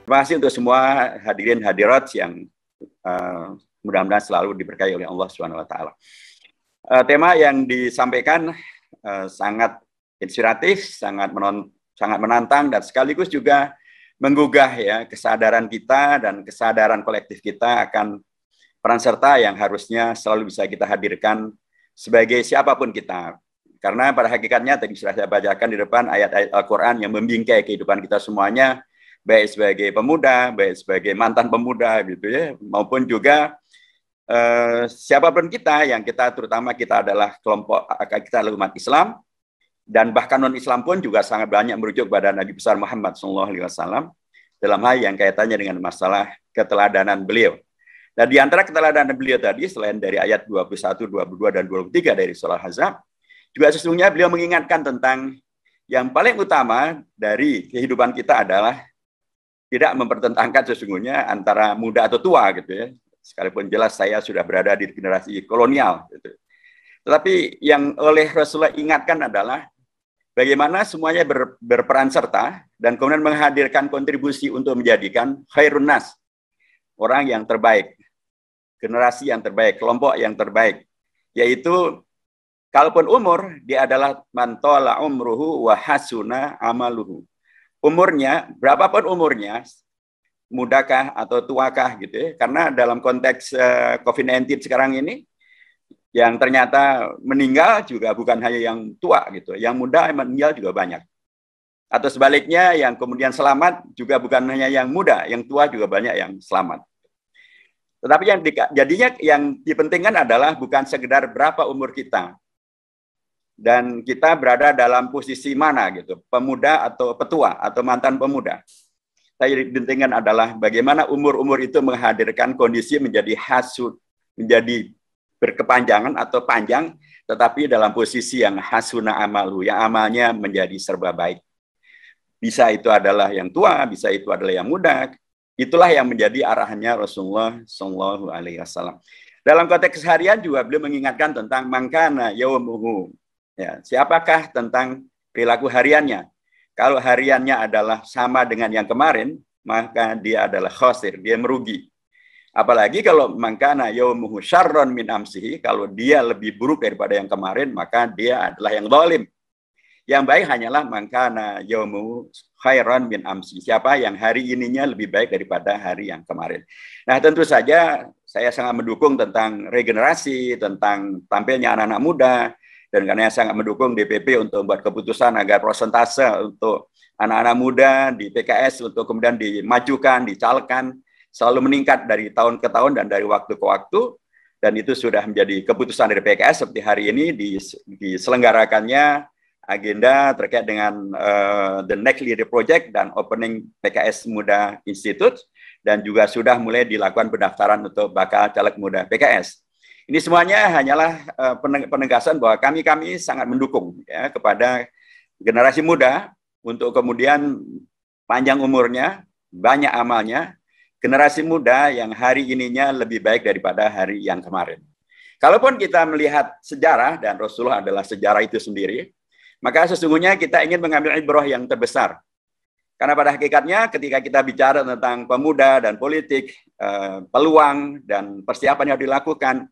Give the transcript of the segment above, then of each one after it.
Terima kasih untuk semua hadirin hadirat yang mudah-mudahan selalu diberkahi oleh Allah Subhanahu wa taala. Tema yang disampaikan sangat inspiratif, sangat menantang dan sekaligus juga menggugah ya kesadaran kita dan kesadaran kolektif kita akan peran serta yang harusnya selalu bisa kita hadirkan sebagai siapapun kita. Karena pada hakikatnya tadi sudah saya bacakan di depan ayat-ayat Al-Quran yang membingkai kehidupan kita semuanya, baik sebagai pemuda, baik sebagai mantan pemuda gitu ya, maupun juga siapapun kita yang kita terutama kita adalah kelompok, kita adalah umat Islam, dan bahkan non-Islam pun juga sangat banyak merujuk pada Nabi besar Muhammad SAW dalam hal yang kaitannya dengan masalah keteladanan beliau. Dan di antara keteladanan beliau tadi, selain dari ayat 21, 22, dan 23 dari surah Ahzab, juga sesungguhnya beliau mengingatkan tentang yang paling utama dari kehidupan kita adalah tidak mempertentangkan sesungguhnya antara muda atau tua gitu ya. Sekalipun jelas saya sudah berada di generasi kolonial gitu. Tetapi yang oleh Rasulullah ingatkan adalah bagaimana semuanya berperan serta dan kemudian menghadirkan kontribusi untuk menjadikan khairun nas, orang yang terbaik, generasi yang terbaik, kelompok yang terbaik, yaitu kalaupun umur, dia adalah man tola umruhu wa hasuna amaluhu. Umurnya, berapapun umurnya, mudakah atau tuakah gitu ya. Karena dalam konteks COVID-19 sekarang ini, yang ternyata meninggal juga bukan hanya yang tua gitu, yang muda meninggal juga banyak. Atau sebaliknya, yang kemudian selamat juga bukan hanya yang muda, yang tua juga banyak yang selamat. Tetapi yang jadinya yang dipentingkan adalah bukan sekedar berapa umur kita, dan kita berada dalam posisi mana gitu, pemuda atau petua atau mantan pemuda. Saya pentingkan adalah bagaimana umur-umur itu menghadirkan kondisi menjadi hasud, menjadi berkepanjangan atau panjang, tetapi dalam posisi yang hasuna amalu, yang amalnya menjadi serba baik. Bisa itu adalah yang tua, bisa itu adalah yang muda. Itulah yang menjadi arahannya Rasulullah SAW. Dalam konteks keseharian juga beliau mengingatkan tentang mangkana yaumuhu. Ya, siapakah tentang perilaku hariannya? Kalau hariannya adalah sama dengan yang kemarin, maka dia adalah khosir, dia merugi. Apalagi kalau mangkana yaumuhu syarron min amsihi, kalau dia lebih buruk daripada yang kemarin, maka dia adalah yang zalim. Yang baik hanyalah mangkana yaumuhu khairon min amsi. Siapa yang hari ininya lebih baik daripada hari yang kemarin. Nah, tentu saja saya sangat mendukung tentang regenerasi, tentang tampilnya anak-anak muda, dan karena saya sangat mendukung DPP untuk membuat keputusan agar prosentase untuk anak-anak muda di PKS untuk kemudian dimajukan, dicalonkan, selalu meningkat dari tahun ke tahun dan dari waktu ke waktu. Dan itu sudah menjadi keputusan dari PKS seperti hari ini diselenggarakannya agenda terkait dengan the Next Leader Project dan opening PKS Muda Institute, dan juga sudah mulai dilakukan pendaftaran untuk bakal caleg muda PKS. Ini semuanya hanyalah penegasan bahwa kami sangat mendukung ya kepada generasi muda untuk kemudian panjang umurnya, banyak amalnya, generasi muda yang hari ininya lebih baik daripada hari yang kemarin. Kalaupun kita melihat sejarah, dan Rasulullah adalah sejarah itu sendiri, maka sesungguhnya kita ingin mengambil ibrah yang terbesar. Karena pada hakikatnya ketika kita bicara tentang pemuda dan politik, peluang dan persiapan yang dilakukan,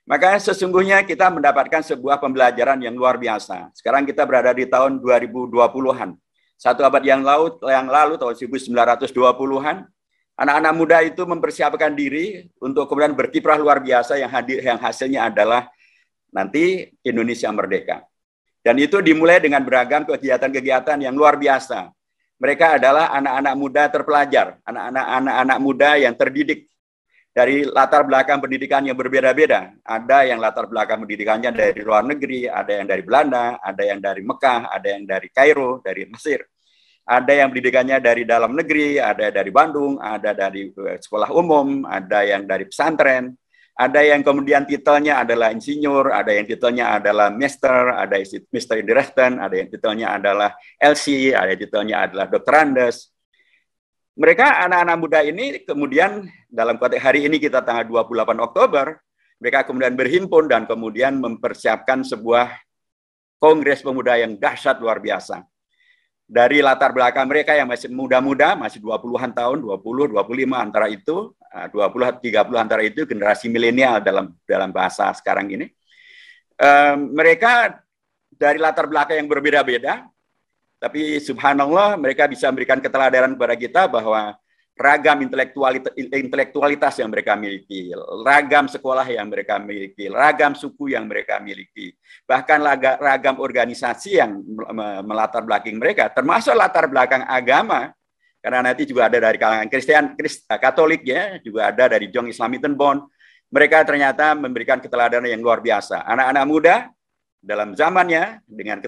maka sesungguhnya kita mendapatkan sebuah pembelajaran yang luar biasa. Sekarang kita berada di tahun 2020-an. Satu abad yang lalu tahun 1920-an, anak-anak muda itu mempersiapkan diri untuk kemudian berkiprah luar biasa yang hasilnya adalah nanti Indonesia merdeka. Dan itu dimulai dengan beragam kegiatan-kegiatan yang luar biasa. Mereka adalah anak-anak muda terpelajar, anak-anak muda yang terdidik dari latar belakang pendidikan yang berbeda-beda. Ada yang latar belakang pendidikannya dari luar negeri, ada yang dari Belanda, ada yang dari Mekah, ada yang dari Kairo, dari Mesir. Ada yang pendidikannya dari dalam negeri, ada dari Bandung, ada dari sekolah umum, ada yang dari pesantren. Ada yang kemudian titelnya adalah insinyur, ada yang titelnya adalah master, ada yang Mr. Director, ada yang titelnya adalah LC, ada yang titelnya adalah Dr. Andes. Mereka anak-anak muda ini kemudian dalam konteks hari ini kita tanggal 28 Oktober, mereka kemudian berhimpun dan kemudian mempersiapkan sebuah kongres pemuda yang dahsyat luar biasa. dari latar belakang mereka yang masih muda-muda, masih 20-an tahun, 20, 25 antara itu, 20, 30 antara itu generasi milenial dalam bahasa sekarang ini. Mereka dari latar belakang yang berbeda-beda, tapi subhanallah mereka bisa memberikan keteladanan kepada kita bahwa ragam intelektualitas yang mereka miliki, ragam sekolah yang mereka miliki, ragam suku yang mereka miliki, bahkan ragam organisasi yang melatar belakang mereka, termasuk latar belakang agama, karena nanti juga ada dari kalangan Katolik ya, juga ada dari Jong Islamitan Bond. Mereka ternyata memberikan keteladanan yang luar biasa. Anak-anak muda dalam zamannya dengan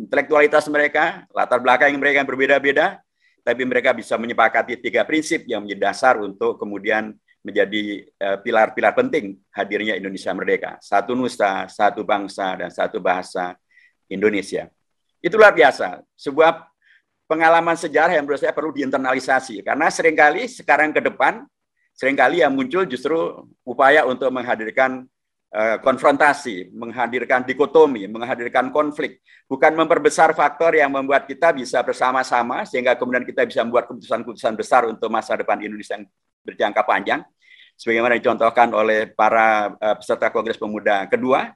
intelektualitas mereka, latar belakang yang mereka yang berbeda-beda, tapi mereka bisa menyepakati 3 prinsip yang menjadi dasar untuk kemudian menjadi pilar-pilar penting hadirnya Indonesia merdeka. 1 nusa, 1 bangsa, dan 1 bahasa Indonesia. Itu luar biasa. Sebuah pengalaman sejarah yang menurut saya perlu diinternalisasi. Karena seringkali sekarang ke depan, seringkali yang muncul justru upaya untuk menghadirkan konfrontasi, menghadirkan dikotomi, menghadirkan konflik, bukan memperbesar faktor yang membuat kita bisa bersama-sama sehingga kemudian kita bisa membuat keputusan-keputusan besar untuk masa depan Indonesia yang berjangka panjang, sebagaimana dicontohkan oleh para peserta Kongres Pemuda kedua,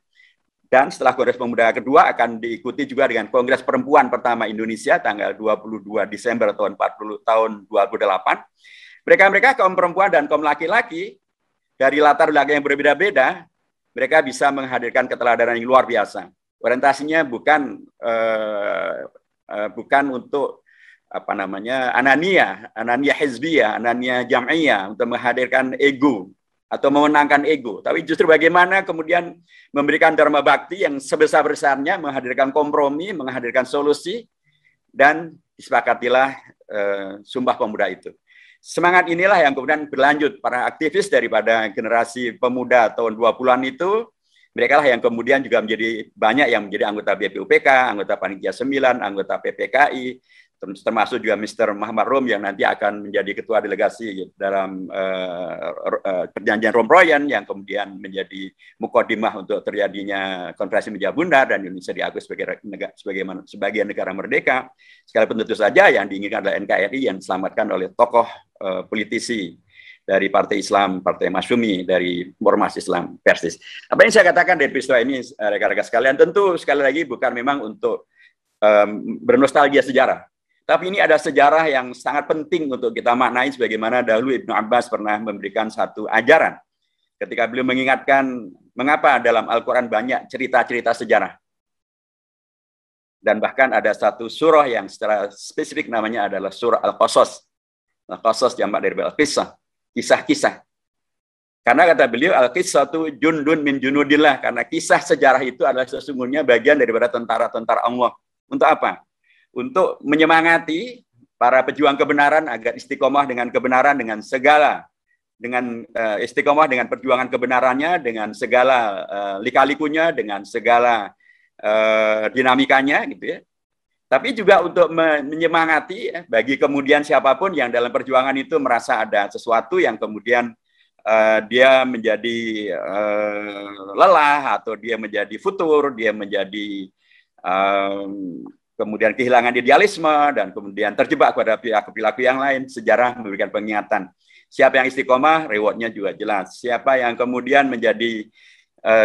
dan setelah Kongres Pemuda kedua akan diikuti juga dengan Kongres Perempuan pertama Indonesia tanggal 22 Desember tahun 28. Mereka kaum perempuan dan kaum laki-laki dari latar belakang yang berbeda-beda, mereka bisa menghadirkan keteladanan yang luar biasa. Orientasinya bukan untuk anania hizbiyah, anania jam'iyah untuk menghadirkan ego atau memenangkan ego, tapi justru bagaimana kemudian memberikan dharma bakti yang sebesar-besarnya, menghadirkan kompromi, menghadirkan solusi, dan disepakatilah Sumpah Pemuda itu. Semangat inilah yang kemudian berlanjut. Para aktivis daripada generasi pemuda tahun 20-an itu, mereka lah yang kemudian juga menjadi banyak yang menjadi anggota BPUPK, anggota Panitia 9, anggota PPKI, termasuk juga Mr. Muhammad Rom yang nanti akan menjadi ketua delegasi dalam perjanjian Romproyen yang kemudian menjadi mukodimah untuk terjadinya konferensi meja bundar dan Indonesia diakui sebagai negara merdeka. Sekalipun tentu saja yang diinginkan adalah NKRI yang diselamatkan oleh tokoh politisi dari Partai Islam, Partai Masyumi, dari Ormas Islam Persis. Apa yang saya katakan dari peristiwa ini, rekan-rekan sekalian, tentu sekali lagi bukan memang untuk bernostalgia sejarah. Tapi ini ada sejarah yang sangat penting untuk kita maknai sebagaimana dahulu Ibnu Abbas pernah memberikan satu ajaran ketika beliau mengingatkan mengapa dalam Al-Quran banyak cerita-cerita sejarah. Dan bahkan ada satu surah yang secara spesifik namanya adalah surah Al-Qasas. Al-Qasas jamak dari Al-Qisah, kisah-kisah. Karena kata beliau, Al-Qisah itu jundun min junudillah, karena kisah sejarah itu adalah sesungguhnya bagian daripada tentara-tentara Allah. Untuk apa? Untuk menyemangati para pejuang kebenaran agar istiqomah dengan kebenaran dengan istiqomah dengan perjuangan kebenarannya, dengan segala lika-likunya, dengan segala dinamikanya gitu ya. Tapi juga untuk menyemangati bagi kemudian siapapun yang dalam perjuangan itu merasa ada sesuatu yang kemudian dia menjadi lelah atau dia menjadi futur, dia menjadi kemudian kehilangan idealisme dan kemudian terjebak pada perilaku yang lain. Sejarah memberikan pengingatan. Siapa yang istiqomah, rewardnya juga jelas. Siapa yang kemudian menjadi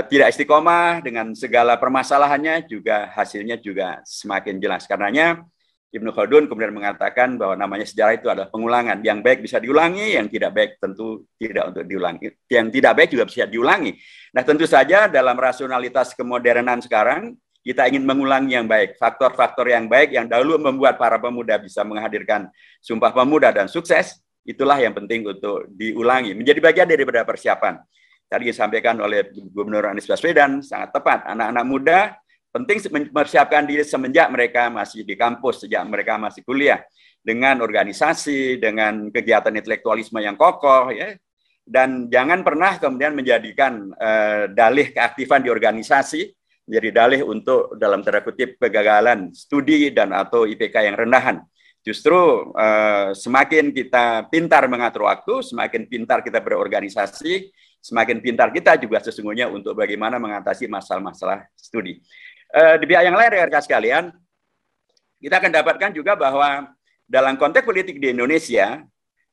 tidak istiqomah dengan segala permasalahannya, juga hasilnya juga semakin jelas. Karenanya Ibnu Khaldun kemudian mengatakan bahwa namanya sejarah itu adalah pengulangan. Yang baik bisa diulangi, yang tidak baik tentu tidak untuk diulangi. Yang tidak baik juga bisa diulangi. Nah tentu saja dalam rasionalitas kemodernan sekarang, kita ingin mengulangi yang baik, faktor-faktor yang baik yang dahulu membuat para pemuda bisa menghadirkan Sumpah Pemuda dan sukses, itulah yang penting untuk diulangi, menjadi bagian daripada persiapan. Tadi disampaikan oleh Gubernur Anies Baswedan, sangat tepat, anak-anak muda penting mempersiapkan diri semenjak mereka masih di kampus, sejak mereka masih kuliah, dengan organisasi, dengan kegiatan intelektualisme yang kokoh, ya. Dan jangan pernah kemudian menjadikan dalih keaktifan di organisasi menjadi dalih untuk dalam tanda kutip kegagalan studi dan atau IPK yang rendahan. Justru semakin kita pintar mengatur waktu, semakin pintar kita berorganisasi, semakin pintar kita juga sesungguhnya untuk bagaimana mengatasi masalah-masalah studi. Di pihak yang lain, rekan-rekan sekalian, kita akan dapatkan juga bahwa dalam konteks politik di Indonesia,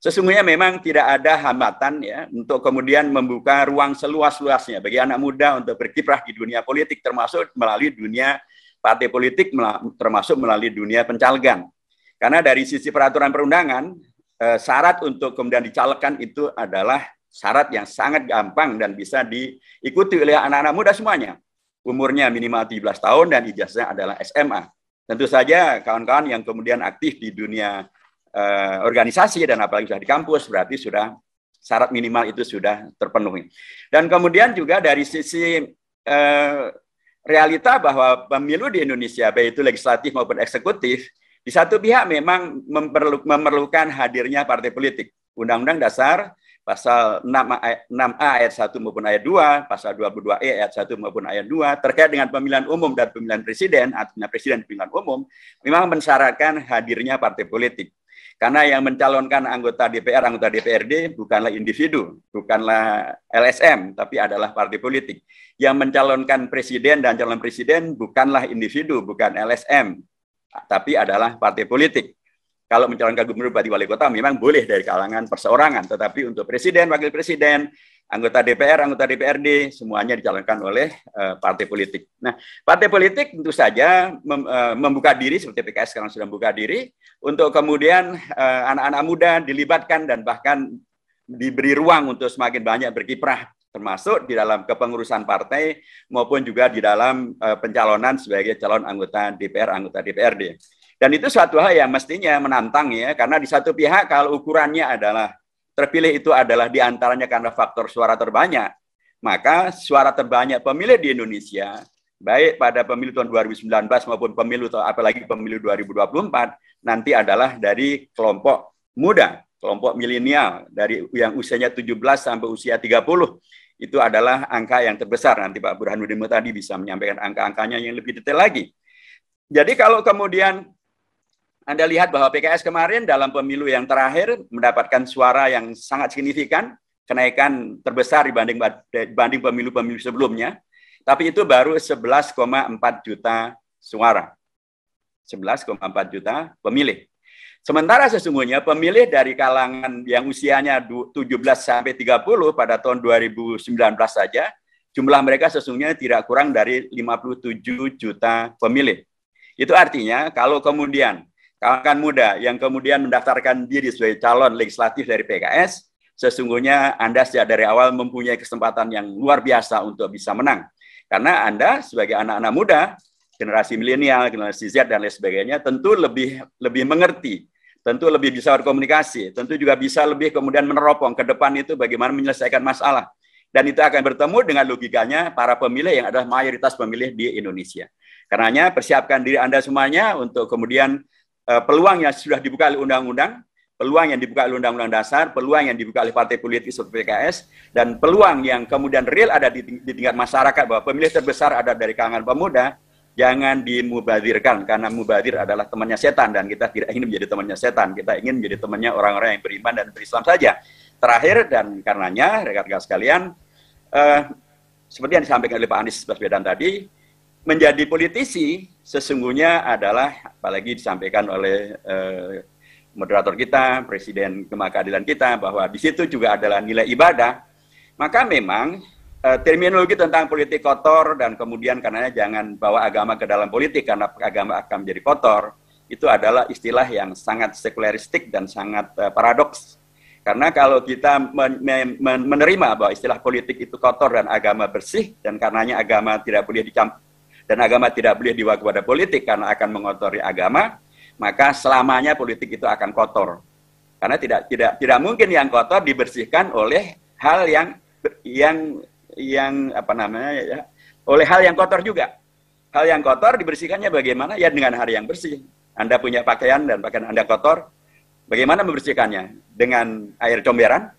sesungguhnya memang tidak ada hambatan ya untuk kemudian membuka ruang seluas-luasnya bagi anak muda untuk berkiprah di dunia politik, termasuk melalui dunia partai politik, termasuk melalui dunia pencalegan. Karena dari sisi peraturan perundangan, syarat untuk kemudian dicalekkan itu adalah syarat yang sangat gampang dan bisa diikuti oleh anak-anak muda semuanya. Umurnya minimal 17 tahun dan ijazahnya adalah SMA. Tentu saja kawan-kawan yang kemudian aktif di dunia organisasi dan apalagi sudah di kampus, berarti sudah syarat minimal itu sudah terpenuhi. Dan kemudian juga dari sisi realita bahwa pemilu di Indonesia, baik itu legislatif maupun eksekutif, di satu pihak memang memerlukan hadirnya partai politik. Undang-Undang Dasar Pasal 6A ayat 1 maupun ayat 2, Pasal 22E ayat 1 maupun ayat 2, terkait dengan pemilihan umum dan pemilihan presiden, artinya presiden pemilihan umum, memang mensyaratkan hadirnya partai politik. Karena yang mencalonkan anggota DPR, anggota DPRD bukanlah individu, bukanlah LSM, tapi adalah partai politik. Yang mencalonkan presiden dan calon presiden bukanlah individu, bukan LSM, tapi adalah partai politik. Kalau mencalonkan gubernur, bupati, wali kota memang boleh dari kalangan perseorangan, tetapi untuk presiden, wakil presiden, anggota DPR, anggota DPRD, semuanya dicalonkan oleh partai politik. Nah, partai politik tentu saja membuka diri, seperti PKS sekarang sudah membuka diri, untuk kemudian anak-anak muda dilibatkan dan bahkan diberi ruang untuk semakin banyak berkiprah, termasuk di dalam kepengurusan partai maupun juga di dalam pencalonan sebagai calon anggota DPR, anggota DPRD. Dan itu suatu hal yang mestinya menantang ya, karena di satu pihak kalau ukurannya adalah terpilih itu adalah diantaranya karena faktor suara terbanyak, maka suara terbanyak pemilih di Indonesia, baik pada pemilu tahun 2019 maupun pemilu atau apalagi pemilu 2024, nanti adalah dari kelompok muda, kelompok milenial, dari yang usianya 17 sampai usia 30. Itu adalah angka yang terbesar. Nanti Pak Burhanuddin Muhtadi bisa menyampaikan angka-angkanya yang lebih detail lagi. Jadi kalau kemudian Anda lihat bahwa PKS kemarin dalam pemilu yang terakhir mendapatkan suara yang sangat signifikan, kenaikan terbesar dibanding pemilu-pemilu sebelumnya, tapi itu baru 11,4 juta suara. 11,4 juta pemilih. Sementara sesungguhnya pemilih dari kalangan yang usianya 17 sampai 30 pada tahun 2019 saja, jumlah mereka sesungguhnya tidak kurang dari 57 juta pemilih. Itu artinya kalau kemudian kawan muda yang kemudian mendaftarkan diri sebagai calon legislatif dari PKS, sesungguhnya Anda sejak dari awal mempunyai kesempatan yang luar biasa untuk bisa menang. Karena Anda sebagai anak-anak muda, generasi milenial, generasi Z, dan lain sebagainya, tentu lebih mengerti, tentu lebih bisa berkomunikasi, tentu juga bisa lebih kemudian meneropong ke depan itu bagaimana menyelesaikan masalah. Dan itu akan bertemu dengan logikanya para pemilih yang adalah mayoritas pemilih di Indonesia. Karenanya persiapkan diri Anda semuanya untuk kemudian peluang yang sudah dibuka oleh undang-undang, peluang yang dibuka oleh undang-undang dasar, peluang yang dibuka oleh partai politik seperti PKS, dan peluang yang kemudian real ada di tingkat masyarakat bahwa pemilih terbesar ada dari kalangan pemuda, jangan dimubadirkan, karena mubadir adalah temannya setan, dan kita tidak ingin menjadi temannya setan, kita ingin menjadi temannya orang-orang yang beriman dan berislam saja. Terakhir, dan karenanya, rekan-rekan sekalian, seperti yang disampaikan oleh Pak Anies Baswedan tadi, menjadi politisi sesungguhnya adalah, apalagi disampaikan oleh moderator kita, Presiden Kema Keadilan kita, bahwa di situ juga adalah nilai ibadah. Maka memang terminologi tentang politik kotor dan kemudian karenanya jangan bawa agama ke dalam politik karena agama akan menjadi kotor, itu adalah istilah yang sangat sekularistik dan sangat paradoks. Karena kalau kita menerima bahwa istilah politik itu kotor dan agama bersih, dan karenanya agama tidak boleh dicampur, dan agama tidak boleh dibawa kepada politik karena akan mengotori agama, maka selamanya politik itu akan kotor. Karena tidak mungkin yang kotor dibersihkan oleh hal oleh hal yang kotor juga. Hal yang kotor dibersihkannya bagaimana? Ya dengan hal yang bersih. Anda punya pakaian dan pakaian Anda kotor, bagaimana membersihkannya? Dengan air comberan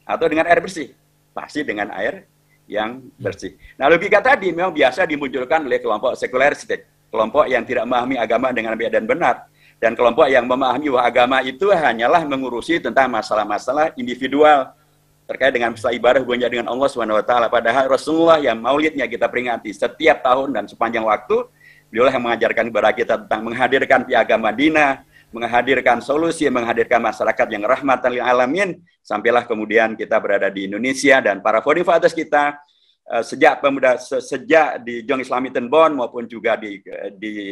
atau dengan air bersih? Pasti dengan air yang bersih. Nah, logika tadi memang biasa dimunculkan oleh kelompok sekularistik, kelompok yang tidak memahami agama dengan baik dan benar, dan kelompok yang memahami bahwa agama itu hanyalah mengurusi tentang masalah-masalah individual terkait dengan masalah ibadah hubungannya dengan Allah Subhanahu wa taala. Padahal Rasulullah yang maulidnya kita peringati setiap tahun dan sepanjang waktu, Beliau yang mengajarkan kepada kita tentang menghadirkan piagam Madinah, menghadirkan solusi, menghadirkan masyarakat yang rahmatan lil alamin, sampailah kemudian kita berada di Indonesia. Dan para founding fathers kita sejak di Jong Islamic Bond maupun juga di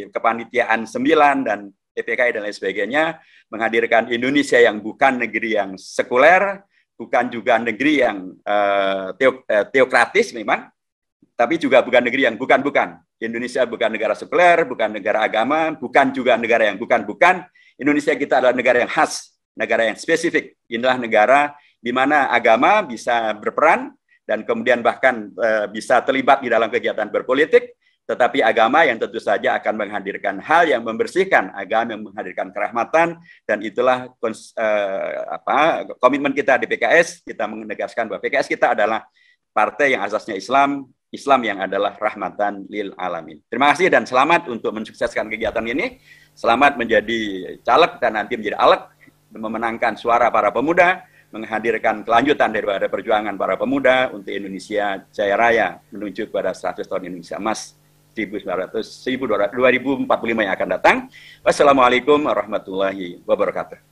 kepanitiaan 9 dan PPKI dan lain sebagainya, menghadirkan Indonesia yang bukan negeri yang sekuler, bukan juga negeri yang teokratis memang, tapi juga bukan negeri yang bukan-bukan. Indonesia bukan negara sekuler, bukan negara agama, bukan juga negara yang bukan-bukan. Indonesia kita adalah negara yang khas, negara yang spesifik. Inilah negara di mana agama bisa berperan dan kemudian bahkan bisa terlibat di dalam kegiatan berpolitik, tetapi agama yang tentu saja akan menghadirkan hal yang membersihkan, agama yang menghadirkan kerahmatan, dan itulah komitmen kita di PKS. Kita menegaskan bahwa PKS kita adalah partai yang asasnya Islam, Islam yang adalah rahmatan lil alamin. Terima kasih dan selamat untuk mensukseskan kegiatan ini. Selamat menjadi caleg dan nanti menjadi aleg, memenangkan suara para pemuda, menghadirkan kelanjutan daripada perjuangan para pemuda untuk Indonesia Jaya Raya menuju kepada 100 tahun Indonesia Emas 2045 yang akan datang. Wassalamualaikum warahmatullahi wabarakatuh.